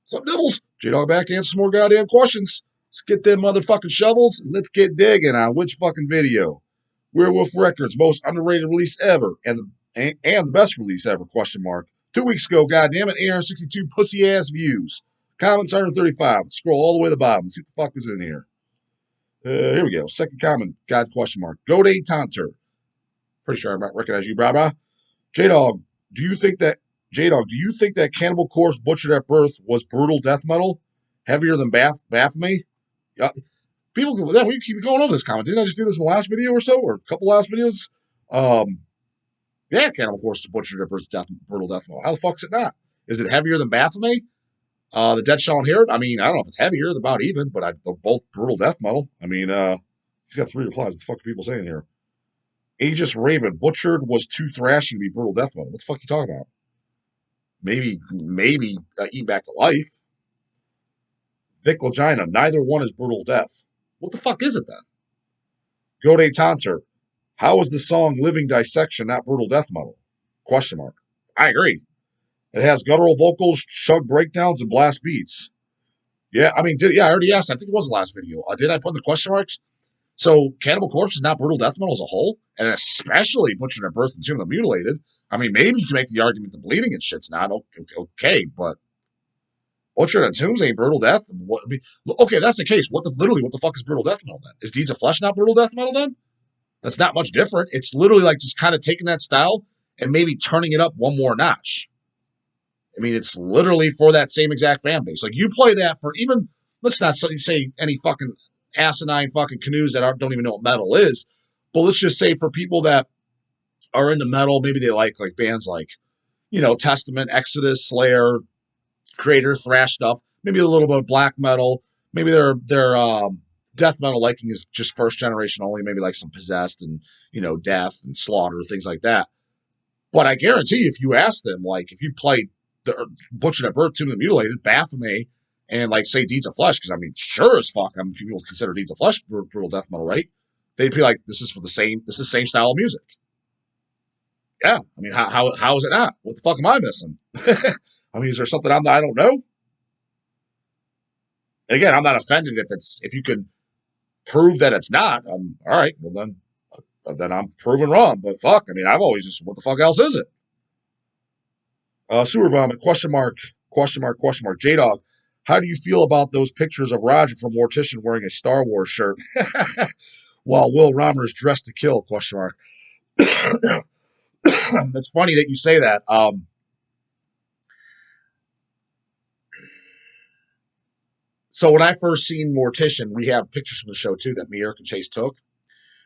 What's up, Nibbles? J-Dog back to answer some more goddamn questions. Let's get them motherfucking shovels and let's get digging on which fucking video. Werewolf Records, most underrated release ever, and the best release ever, question mark. 2 weeks ago, goddamn it, 862 pussy-ass views. Comments 135. Let's scroll all the way to the bottom. See what the fuck is in here. Here we go. Second comment, God question mark. Gode Tanter. Pretty sure I might recognize you, brah. J-Dog, do you think that Cannibal Corpse Butchered at Birth was brutal death metal? Heavier than Baphomet? Yeah. People, we keep going over this comment. Didn't I just do this in the last video or so? Or a couple last videos? Yeah, Cannibal Corpse Butchered at Birth brutal death metal. How the fuck's it not? Is it heavier than Baphomet? The Dead Shall Inherit? I mean, I don't know if it's heavier. They're about even, but they're both brutal death metal. I mean, he's got 3 replies. What the fuck are people saying here? Aegis Raven, Butchered was too thrashing to be brutal death metal. What the fuck are you talking about? Maybe Eaten Back to Life. Vic Legina, neither one is brutal death. What the fuck is it then? Gode Tanter, how is the song Living Dissection not brutal death metal? Question mark. I agree. It has guttural vocals, chug breakdowns, and blast beats. Yeah, I mean, I already asked. I think it was the last video. Did I put in the question marks? So Cannibal Corpse is not brutal death metal as a whole, and especially Butchered at Birth and Tomb of the Mutilated. I mean, maybe you can make the argument the bleeding and shit's not okay, but Butchered at Tombs ain't brutal death. Okay, that's the case. What the fuck is brutal death metal then? Is Deeds of Flesh not brutal death metal then? That's not much different. It's literally like just kind of taking that style and maybe turning it up one more notch. I mean, it's literally for that same exact fan base. Like, you play that for even, let's not say any fucking asinine fucking canoes that don't even know what metal is, but let's just say for people that are into metal, maybe they like bands like, Testament, Exodus, Slayer, Creator, thrash stuff, maybe a little bit of black metal, maybe their death metal liking is just first generation only, maybe like some Possessed and, Death and Slaughter, things like that. But I guarantee you, if you ask them, like, if you played the Butchered at Birth, Tomb of the Mutilated, Baphomet, and like say Deeds of Flesh, because I mean, sure as fuck, people consider Deeds of Flesh brutal death metal, right? They'd be like, this is the same style of music. Yeah, I mean, how is it not? What the fuck am I missing? I mean, is there something I don't know? Again, I'm not offended if you can prove that it's not. All right, well then I'm proven wrong. But fuck, I mean, I've always just, what the fuck else is it? Sewer Vomit, question mark. J-Dog, how do you feel about those pictures of Roger from Mortician wearing a Star Wars shirt while Will Romer is dressed to kill, question mark. It's funny that you say that. So when I first seen Mortician, we have pictures from the show too that me, Eric, and Chase took.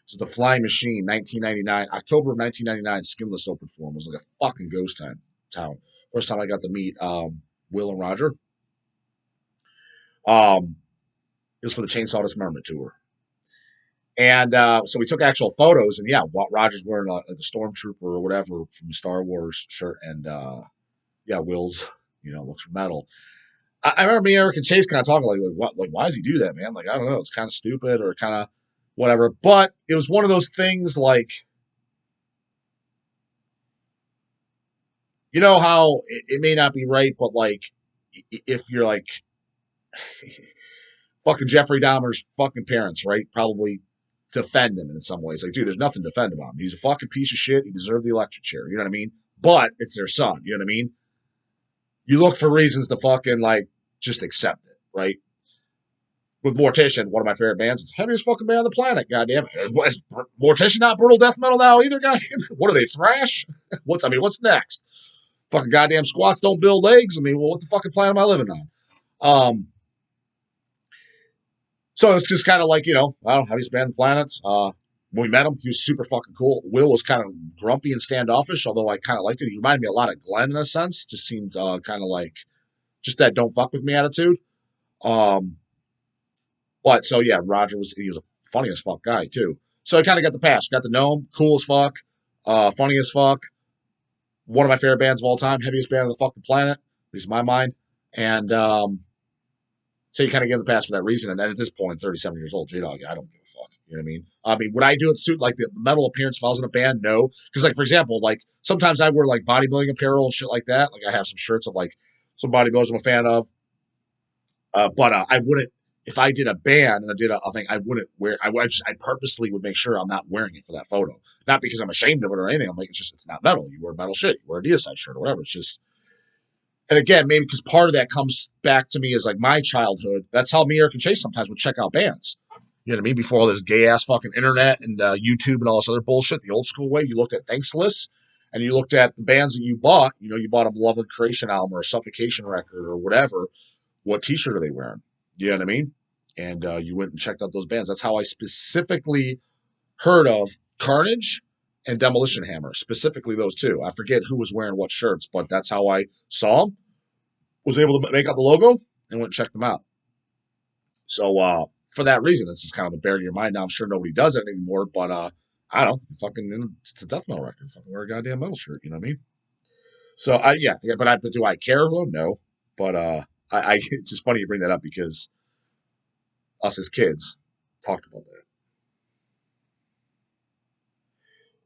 This is the Flying Machine, 1999, October of 1999, skinless open for him. It was like a fucking ghost town. First time I got to meet Will and Roger. It was for the Chainsaw Dismemberment tour. And so we took actual photos, and yeah, Roger's wearing the Stormtrooper or whatever from the Star Wars shirt, and Will's, looks metal. I remember me, Eric, and Chase kind of talking why does he do that, man? Like, I don't know, it's kind of stupid or kind of whatever. But it was one of those things like, you know how it may not be right, but like, if you're like fucking Jeffrey Dahmer's fucking parents, right? Probably defend him in some ways. Like, dude, there's nothing to defend about him. He's a fucking piece of shit. He deserved the electric chair. You know what I mean? But it's their son. You know what I mean? You look for reasons to fucking just accept it, right? With Mortician, one of my favorite bands, it's the heaviest fucking band on the planet. Goddamn it! Is Mortician not brutal death metal now either? Goddamn, what are they, thrash? What's next? Fucking goddamn squats don't build legs. I mean, well, what the fucking planet am I living on? So it's just kind of like, heaviest band on the planet. When we met him, he was super fucking cool. Will was kind of grumpy and standoffish, although I kind of liked it. He reminded me a lot of Glenn in a sense. Just seemed kind of like just that don't fuck with me attitude. But so yeah, Roger he was a funny as fuck guy too. So I kind of got the pass. Got to know him. Cool as fuck. Funny as fuck. One of my favorite bands of all time. Heaviest band on the fucking planet. At least in my mind. And so you kind of give the pass for that reason. And then at this point, 37 years old, J-Dog, I don't give a fuck. You know what I mean? I mean, would I do it suit like the metal appearance if I was in a band? No. Because, like, for example, like, sometimes I wear, like, bodybuilding apparel and shit like that. Like, I have some shirts of, like, some bodybuilders I'm a fan of. But I wouldn't, if I did a band and I did a thing, I wouldn't wear, I purposely would make sure I'm not wearing it for that photo. Not because I'm ashamed of it or anything. I'm like, it's not metal. You wear metal shit. You wear a Deicide shirt or whatever. It's just, and again, maybe because part of that comes back to me as like my childhood. That's how me, Eric, and Chase sometimes would check out bands. You know what I mean? Before all this gay ass fucking internet and YouTube and all this other bullshit, the old school way, you looked at thanks lists and you looked at the bands that you bought. You know, you bought a Beloved Creation album or a Suffocation record or whatever. What T-shirt are they wearing? You know what I mean? And you went and checked out those bands. That's how I specifically heard of Carnage and Demolition Hammer, specifically those two. I forget who was wearing what shirts, but that's how I saw them. Was able to make out the logo and went and checked them out. So for that reason, this is kind of the bear in your mind. Now I'm sure nobody does it anymore, but I don't know. Fucking, it's a death metal record. Fucking wear a goddamn metal shirt. You know what I mean? So yeah. But do I care though? No. But it's just funny you bring that up because us as kids talked about that.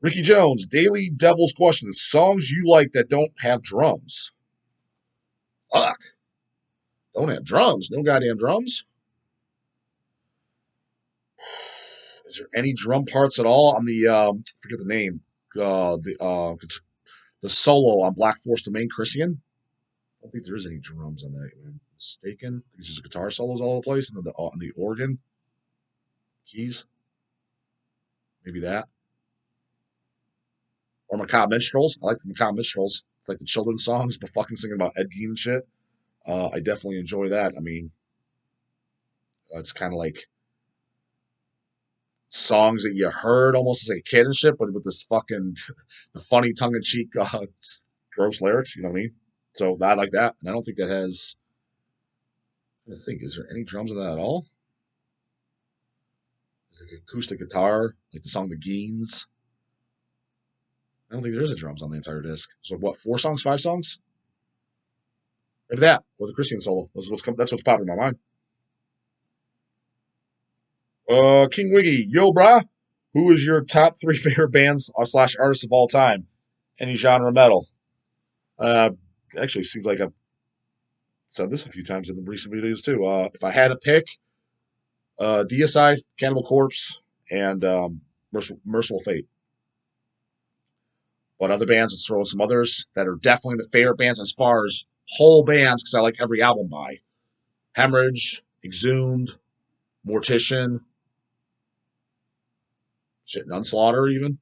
Ricky Jones, Daily Devil's question: songs you like that don't have drums? Fuck, don't have drums? No goddamn drums. Is there any drum parts at all on the forget the name, the solo on Black Force Domain Christian? I don't think there is any drums on that. I'm mistaken. It's just guitar solos all over the place, and then the organ keys. Maybe that. Or Macabre Minstrels. I like the Macabre Minstrels. It's like the children's songs, but fucking singing about Ed Gein and shit. I definitely enjoy that. I mean, it's kind of like songs that you heard almost as a kid and shit, but with this fucking the funny tongue in cheek, gross lyrics. You know what I mean? So I like that, and I don't think that has. I think is there any drums in that at all? Is it acoustic guitar like the song "The Geins"? I don't think there is a drums on the entire disc. So what? 4 songs, 5 songs? Maybe that or the Christian solo. That's what's popping in my mind. King Wiggy, yo, brah. Who is your top 3 favorite bands slash artists of all time? Any genre metal? Uh, Actually, seems like I've said this a few times in the recent videos too. If I had to pick, Deicide, Cannibal Corpse, and Merciful Fate. But other bands, let's throw in some others that are definitely the favorite bands as far as whole bands, because I like every album by Hemorrhage, Exhumed, Mortician, shit, Nunslaughter even.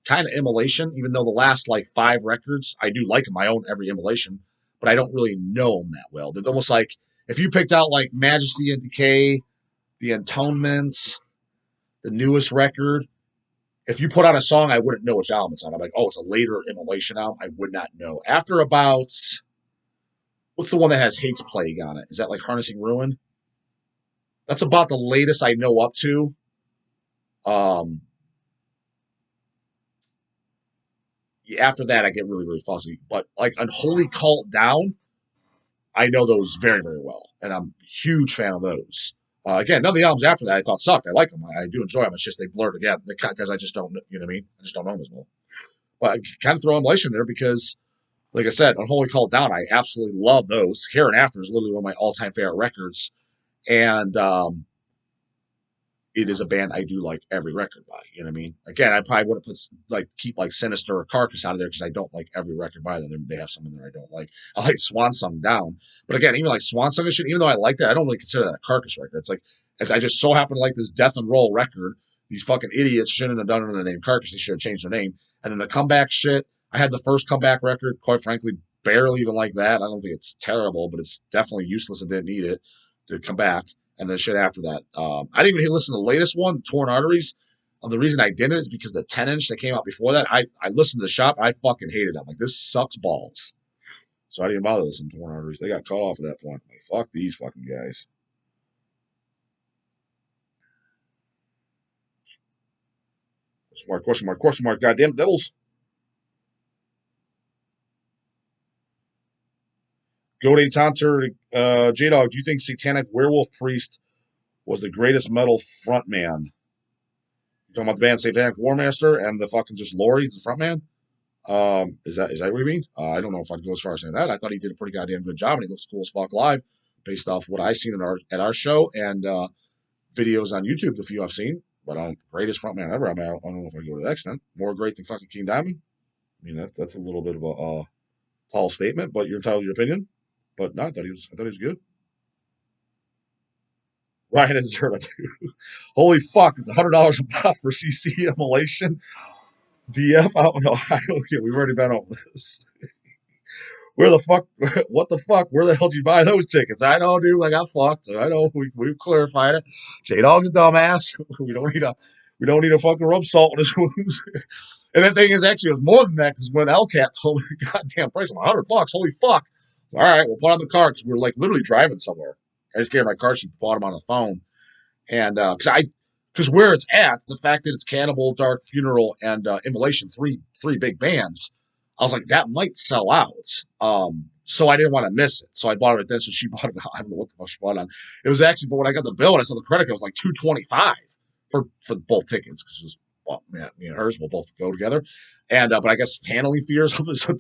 Kind of Immolation, even though the last like 5 records, I do like them. I own every Immolation, but I don't really know them that well. They're almost like if you picked out like Majesty and Decay, the Atonements, the newest record, if you put out a song, I wouldn't know which album it's on. I'm like, oh, it's a later Immolation album. I would not know. After about, what's the one that has Hate's Plague on it? Is that like Harnessing Ruin? That's about the latest I know up to. Um, After that, I get really, really fuzzy. But like Unholy Cult Down, I know those very, very well, and I'm a huge fan of those. Again, none of the albums after that I thought sucked. I like them. I do enjoy them. It's just they blur together because I just don't, you know what I mean? I just don't know them as well. But I kind of throw Immolation there because, like I said, Unholy Cult Down, I absolutely love those. Here and After is literally one of my all-time favorite records, and it is a band I do like every record by. You know what I mean? Again, I probably wouldn't keep like Sinister or Carcass out of there because I don't like every record by them. They have some in there I don't like. I like Swan Song Down, but again, even like Swan Song and shit, even though I like that, I don't really consider that a Carcass record. It's like if I just so happen to like this Death and Roll record, these fucking idiots shouldn't have done it in the name Carcass. They should have changed their name. And then the comeback shit. I had the first comeback record, quite frankly, barely even like that. I don't think it's terrible, but it's definitely useless and didn't need it to come back. And then shit after that. I didn't even listen to the latest one, Torn Arteries. The reason I didn't is because the 10-inch that came out before that, I listened to the shop. I fucking hated it. I'm like, this sucks balls. So I didn't bother listening to Torn Arteries. They got cut off at that point. I'm like, fuck these fucking guys. Question mark. Goddamn devils. Godet Tanter, J-Dog, do you think Satanic Werewolf Priest was the greatest metal frontman? You talking about the band Satanic Warmaster and the fucking just Lori, the frontman? Is that what you mean? I don't know if I'd go as far as saying that. I thought he did a pretty goddamn good job, and he looks cool as fuck live, based off what I've seen at our show and videos on YouTube. The few I've seen, but greatest frontman ever. I mean, I don't know if I go to that extent. More great than fucking King Diamond. I mean, that's a little bit of a tall statement, but you're entitled to your opinion. But no, I thought he was good. Ryan and Zerda too. Holy fuck! It's $100 a pop for CC immolation. DF out in Ohio. Okay, we've already been over this. Where the fuck? What the fuck? Where the hell did you buy those tickets? I know, dude. I got fucked. I know. We've clarified it. J Dog's a dumbass. We don't need a fucking rub salt in his wounds. And the thing is, actually, it was more than that because when LCAT told me the goddamn price of $100, holy fuck! All right, we'll put on the car because we were like literally driving somewhere. I just gave her my car sheet, bought him on the phone, and because where it's at, the fact that it's Cannibal, Dark Funeral, and Immolation, three big bands, I was like, that might sell out. So I didn't want to miss it. So I bought it then. So she bought it. I don't know what the fuck she bought it on. It was actually, but when I got the bill and I saw the credit card, it was like $225 for both tickets because it was, well, man, me and hers will both go together. And but I guess handling fee or something. So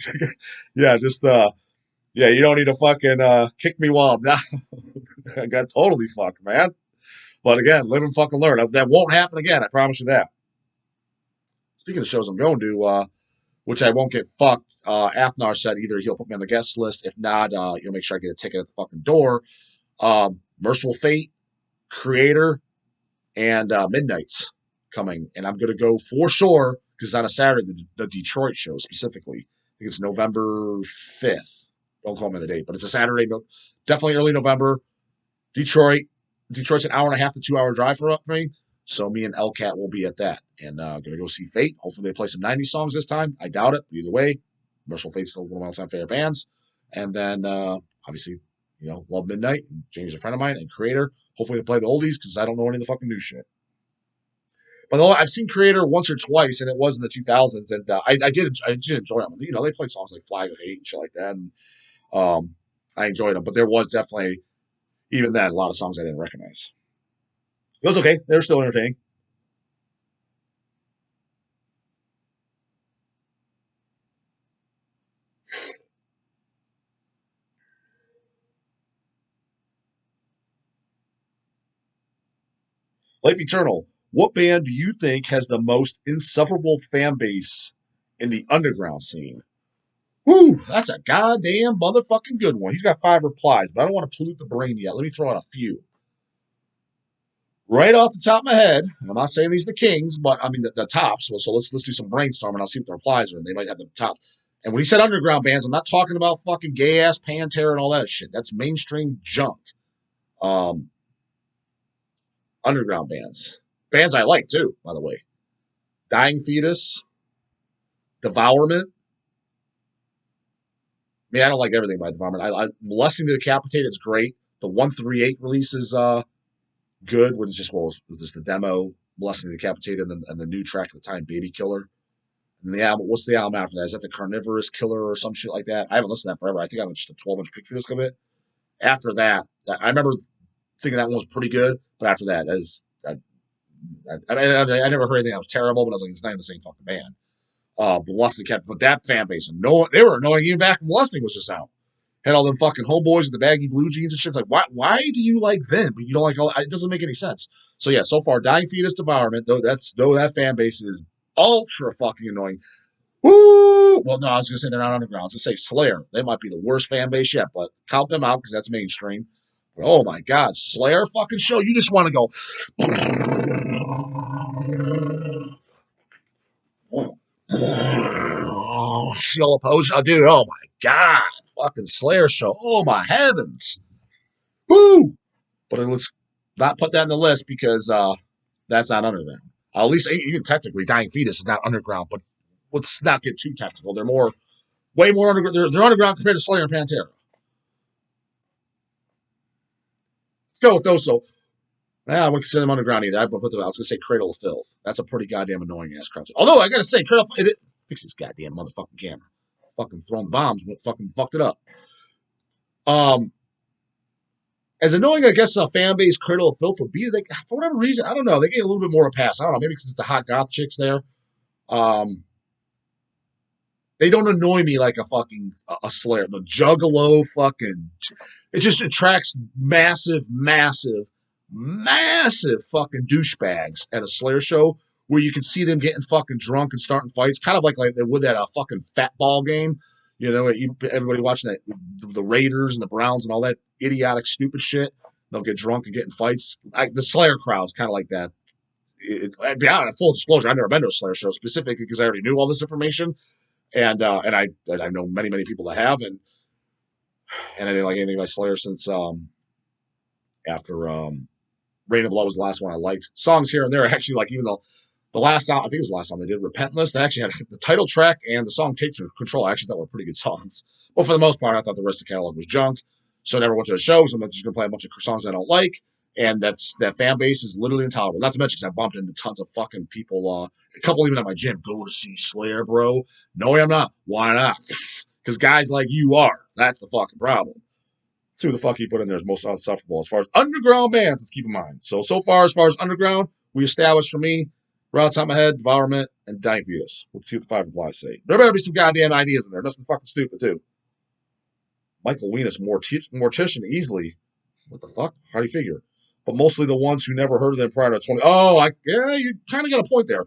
yeah, just yeah, you don't need to fucking kick me while I'm down. I got totally fucked, man. But again, live and fucking learn. That won't happen again. I promise you that. Speaking of shows I'm going to, which I won't get fucked, Afnar said either he'll put me on the guest list. If not, he'll make sure I get a ticket at the fucking door. Merciful Fate, Creator, and Midnight's coming. And I'm going to go for sure because on a Saturday, the Detroit show specifically. I think it's November 5th. Don't call me on the date, but it's a Saturday. Definitely early November. Detroit's an hour and a half to 2 hour drive for me. So me and LCAT will be at that. And going to go see Fate. Hopefully they play some 90s songs this time. I doubt it. But either way, Merciful Fate's still one of my all-time favorite bands. And then, obviously, love Midnight. And Jamie's a friend of mine and Creator. Hopefully they play the oldies because I don't know any of the fucking new shit. But I've seen Creator once or twice, and it was in the 2000s. And I did enjoy them. They play songs like Flag of Hate and shit like that. And I enjoyed them. But there was definitely, even then, a lot of songs I didn't recognize. It was okay. They were still entertaining. Life Eternal. What band do you think has the most insufferable fan base in the underground scene? Whew, that's a goddamn motherfucking good one. He's got 5 replies, but I don't want to pollute the brain yet. Let me throw out a few. Right off the top of my head, and I'm not saying these are the kings, but I mean the tops. So let's do some brainstorming. I'll see what the replies are, and they might have the top. And when he said underground bands, I'm not talking about fucking gay ass Pantera and all that shit. That's mainstream junk. Underground bands I like too, by the way. Dying Fetus, Devourment. I mean, I don't like everything by Devourment. I Molesting the Decapitated is great. The 138 release is good. When it's just was just the demo, Molesting the Decapitated, and the new track at the time, Baby Killer. And the album, what's the album after that? Is that the Carnivorous Killer or some shit like that? I haven't listened to that forever. I think I have just a 12-inch picture disc of it. After that, I remember thinking that one was pretty good, but after that, I never heard anything that was terrible, but I was like, it's not even the same fucking band. Molesting kept, but that fan base, they were annoying even back when Molesting was just out. Had all them fucking homeboys with the baggy blue jeans and shit. It's like, why do you like them, but you don't like all? It doesn't make any sense. So yeah, so far, Dying Fetus, Devourment, that fan base is ultra fucking annoying. Woo! Well, no, I was gonna say they're not underground. I was gonna say Slayer. They might be the worst fan base yet, but count them out because that's mainstream. But oh my god, Slayer fucking show. You just want to go. She'll oppose. Oh, dude. Oh my god, fucking Slayer show. Oh my heavens. Woo! But let's not put that in the list because that's not underground. At least even technically, Dying Fetus is not underground. But let's not get too technical. They're way more underground. They're underground compared to Slayer and Pantera. Let's go with those. So, I wouldn't consider them underground either. I was going to say Cradle of Filth. That's a pretty goddamn annoying ass crowd. Although I got to say, fix this goddamn motherfucking camera. Fucking throwing bombs, fucking fucked it up. As annoying, I guess, a fan base Cradle of Filth would be, for whatever reason, I don't know. They get a little bit more of a pass. I don't know. Maybe because it's the hot goth chicks there. They don't annoy me like a fucking a Slayer. The Juggalo fucking, it just attracts massive fucking douchebags at a Slayer show where you can see them getting fucking drunk and starting fights, kind of like they would at a fucking fat ball game. You know, everybody watching that, the Raiders and the Browns and all that idiotic, stupid shit. They'll get drunk and get in fights. The Slayer crowd's kind of like that. I'd be honest, full disclosure, I've never been to a Slayer show specifically because I already knew all this information, and I know many people that have, and I didn't like anything by Slayer since after Rain and Blood was the last one I liked. Songs here and there, actually, like even the last song, I think it was the last song they did, Repentless, they actually had the title track and the song Take Control. I actually thought were pretty good songs. But for the most part, I thought the rest of the catalog was junk. So I never went to the shows. I'm just going to play a bunch of songs I don't like. And that fan base is literally intolerable. Not to mention, I bumped into tons of fucking people, a couple even at my gym, go to see Slayer, bro. No, I'm not. Why not? Because guys like you are. That's the fucking problem. Let's see what the fuck he put in there is most insufferable. As far as underground bands, let's keep in mind. So far as underground, we established for me, right on top of my head, Devourment, and Dying Fetus. Let's see what the 5 replies say. There better be some goddamn ideas in there. Nothing fucking stupid, too. Michael Weenus, Mortician, easily. What the fuck? How do you figure? But mostly the ones who never heard of them prior to 20. Oh, yeah, you kind of got a point there.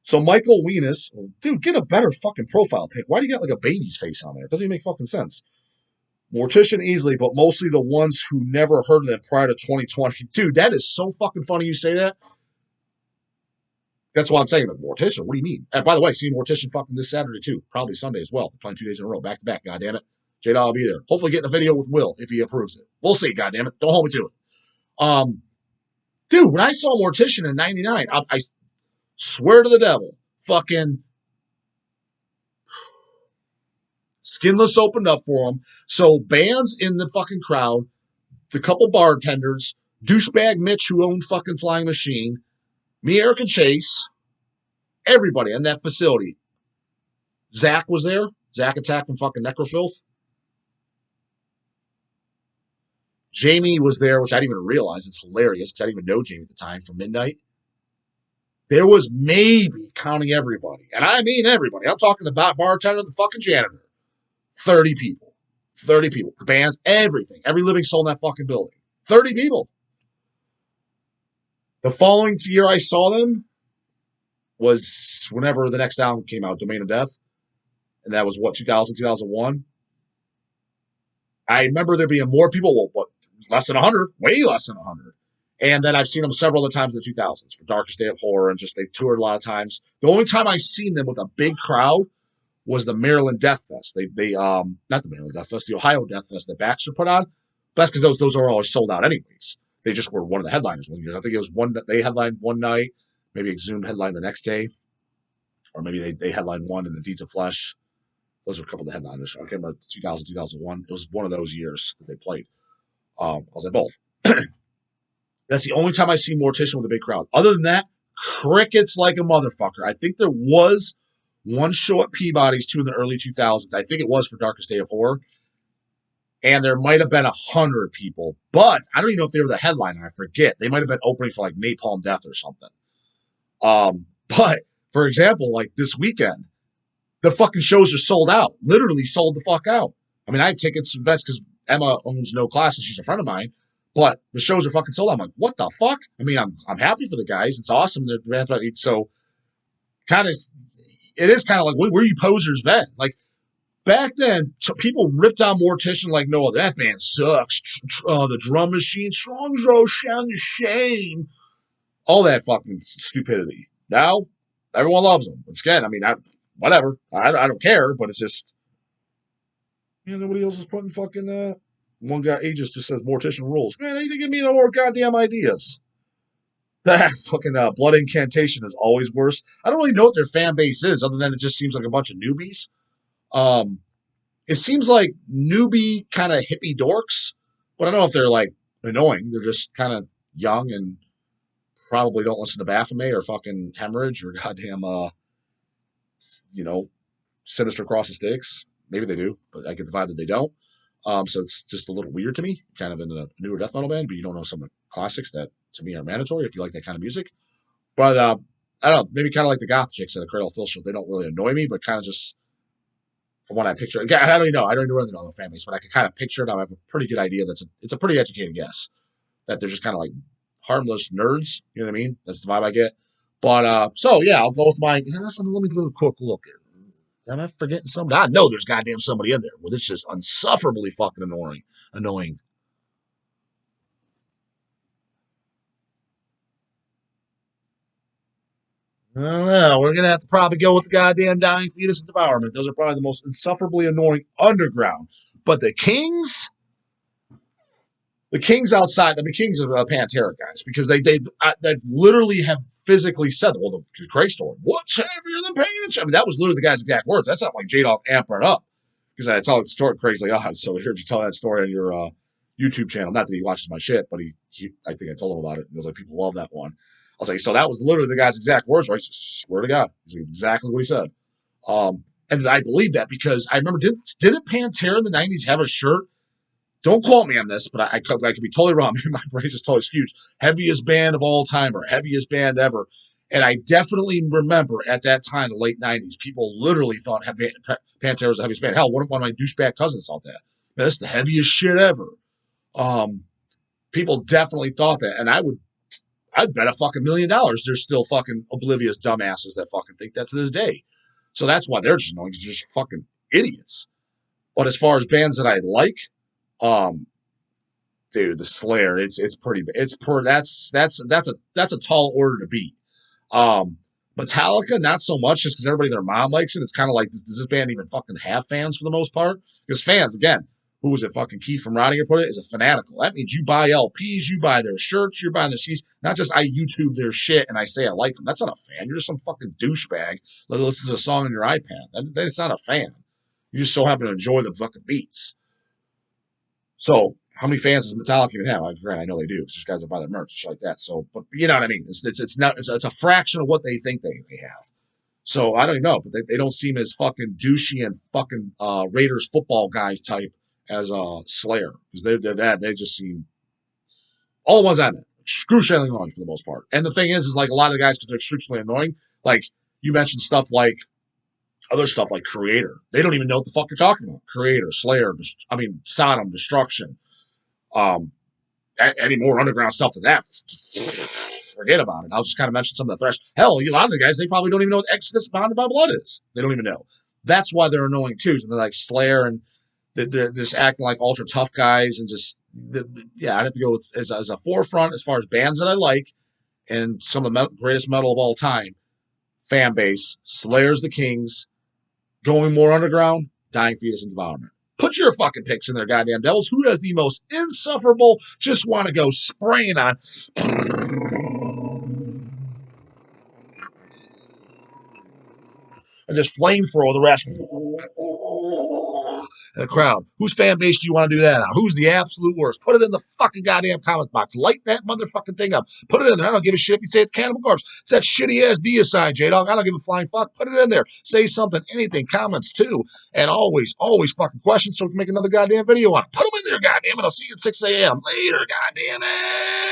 So Michael Weenus, dude, get a better fucking profile pic. Why do you got like a baby's face on there? It doesn't even make fucking sense. Mortician easily, but mostly the ones who never heard of them prior to 2020. Dude, that is so fucking funny you say that. That's why I'm saying, like, Mortician, what do you mean? And by the way, seeing Mortician fucking this Saturday too. Probably Sunday as well. Playing 2 days in a row, back to back, goddammit. J-Dog will be there. Hopefully getting a video with Will if he approves it. We'll see, goddammit. Don't hold me to it. Dude, when I saw Mortician in 99, I swear to the devil, fucking Skinless opened up for him. So bands in the fucking crowd, the couple bartenders, douchebag Mitch who owned fucking Flying Machine, me, Eric, and Chase, everybody in that facility. Zach was there. Zach Attack from fucking Necrofilth. Jamie was there, which I didn't even realize. It's hilarious because I didn't even know Jamie at the time, from Midnight. There was maybe, counting everybody, and I mean everybody, I'm talking the bartender, the fucking janitor, 30 people. 30 people. Bands, everything. Every living soul in that fucking building. 30 people. The following year I saw them was whenever the next album came out, Domain of Death. And that was, 2000, 2001? I remember there being more people, less than 100, way less than 100. And then I've seen them several other times in the 2000s for Darkest Day of Horror, and just they toured a lot of times. The only time I seen them with a big crowd was the Maryland Death Fest. They not the Maryland Death Fest, the Ohio Death Fest that Baxter put on. But that's because those are always sold out anyways. They just were one of the headliners one year. I think it was one that they headlined one night, maybe Exhumed headlined the next day, or maybe they headlined one in the Deeds of Flesh. Those were a couple of the headliners. I can't remember 2000, 2001. It was one of those years that they played. I was at both. That's the only time I see Mortician with a big crowd. Other than that, crickets like a motherfucker. I think there was one show at Peabody's too in the early 2000s. I think it was for Darkest Day of Horror. And there might have been 100 people, but I don't even know if they were the headliner. I forget. They might have been opening for like Napalm Death or something. But for example, like this weekend, the fucking shows are sold out. Literally sold the fuck out. I mean, I have tickets to events because Emma owns No Class and she's a friend of mine. But the shows are fucking sold out. I'm like, what the fuck? I mean, I'm happy for the guys. It's awesome. So kind of, it is kind of like, where you posers been? Like back then, people ripped on Mortician like, no, that band sucks. The drum machine, strong row, sound the shame. All that fucking stupidity. Now, everyone loves them. Again, I mean, whatever. I don't care, but it's just, nobody else is putting fucking, one guy, Aegis just says Mortician rules. Man, you didn't give me no more goddamn ideas. That fucking Blood Incantation is always worse. I don't really know what their fan base is, other than it just seems like a bunch of newbies. It seems like newbie kind of hippie dorks, but I don't know if they're like annoying. They're just kind of young and probably don't listen to Baphomet or fucking Hemorrhage or goddamn, Sinister Cross of Sticks. Maybe they do, but I get the vibe that they don't. So it's just a little weird to me, kind of in a newer death metal band, but you don't know some of the classics that to me are mandatory if you like that kind of music. But I don't know, maybe kind of like the goth chicks at the Cradle of Filth show. They don't really annoy me, but kind of just when I picture it. I don't even know. I don't even really know the fan base, but I can kind of picture it. I have a pretty good idea. It's a pretty educated guess that they're just kind of like harmless nerds. You know what I mean? That's the vibe I get. But so yeah, I'll go with my. Let me do a quick look. Am I forgetting somebody? I know there's goddamn somebody in there where it's just insufferably fucking annoying. Annoying. I don't know. We're gonna have to probably go with the goddamn dying fetus and devourment. Those are probably the most insufferably annoying underground. But the Kings outside, the Kings are Pantera guys because they literally have physically said, well, the Craig story, what's heavier than Pantera? I mean, that was literally the guy's exact words. That's not like J-Dog amping it up because I tell the story. Craig's like, oh, so I heard you tell that story on your YouTube channel. Not that he watches my shit, but I think I told him about it. He was like, people love that one. I was like, so that was literally the guy's exact words, right? Swear to God, he's like, exactly what he said. And I believe that because I remember, didn't Pantera in the '90s have a shirt? Don't quote me on this, but I could be totally wrong. My brain's just totally skewed. Heaviest band of all time or heaviest band ever. And I definitely remember at that time, the late '90s, people literally thought Pantera was the heaviest band. Hell, one of my douchebag cousins thought that. Man, that's the heaviest shit ever. Um, People definitely thought that, and I'd bet a fucking $1,000,000 they're still fucking oblivious dumbasses that fucking think that to this day. So that's why they're just annoying because they're just fucking idiots. But as far as bands that I like, um, dude, the Slayer, it's pretty, that's a tall order to beat. Um, Metallica, not so much, just because everybody and their mom likes it. It's kind of like, does this band even fucking have fans for the most part? Because fans, again, who was it? Fucking Keith from Rottingham put it, is a fanatical. That means you buy LPs, you buy their shirts, you're buying their CDs. Not just I YouTube their shit and I say I like them. That's not a fan. You're just some fucking douchebag that listens to a song on your iPad. That's not a fan. You just so happen to enjoy the fucking beats. So how many fans does Metallica even have? I know they do because there's guys that buy their merch, shit like that. So, but you know what I mean? It's a fraction of what they think they have. So I don't even know, but they don't seem as fucking douchey and fucking Raiders football guys type as Slayer because they just seem all the ones I met excruciatingly annoying for the most part. And the thing is like a lot of the guys because they're excruciatingly annoying. Like you mentioned stuff like other stuff like Creator. They don't even know what the fuck you're talking about. Creator, Slayer, Sodom, Destruction. Um, any more underground stuff than that, forget about it. I'll just kind of mention some of the thrash. Hell, a lot of the guys, they probably don't even know what Exodus Bounded by Blood is. They don't even know. That's why they're annoying too. So they're like Slayer and they're just acting like ultra tough guys and yeah, I'd have to go with as a forefront as far as bands that I like and some of the greatest metal of all time. Fan base, Slayer's the Kings, going more underground, Dying Fetus and Devourment. Put your fucking picks in there, goddamn devils. Who has the most insufferable, just want to go spraying on and just flamethrower the rest in the crowd? Whose fan base do you want to do that on? Who's the absolute worst? Put it in the fucking goddamn comments box. Light that motherfucking thing up. Put it in there. I don't give a shit if you say it's Cannibal Corpse. It's that shitty ass deicide, J-Dog. I don't give a flying fuck. Put it in there. Say something, anything, comments too. And always fucking questions so we can make another goddamn video on it. Put them in there, goddamn it. I'll see you at 6 a.m. Later, goddamn it.